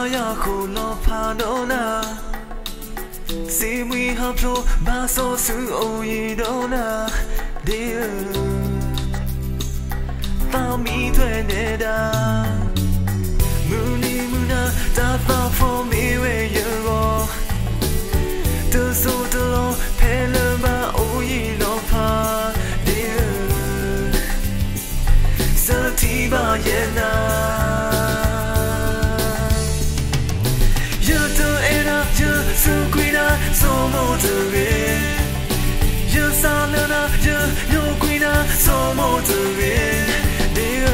ya kulo padona si mi haplo baso su oyi dona dear ta mi thwe ne da muni muna ta fa for me where you go to so to pele ba oyi lo pa dear sa ti ba yena so quina so mo to be you salana you no quina so mo to be dear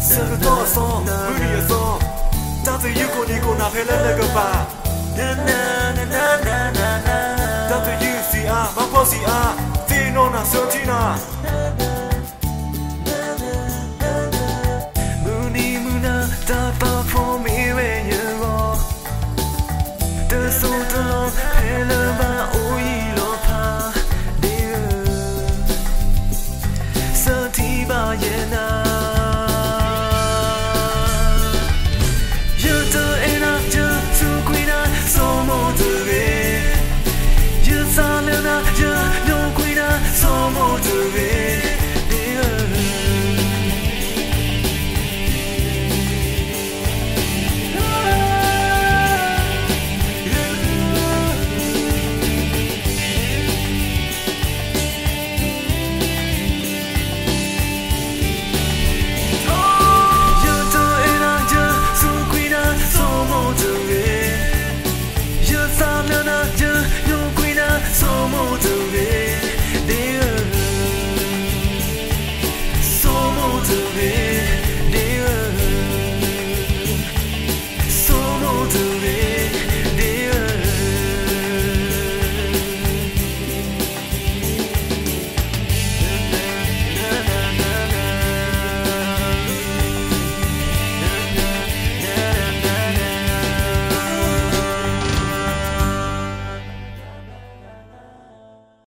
so to so really so that's you go ni go na phela le ka ba na na na na na na that's you see ma po see ti no na so ti na for me when you walk the so long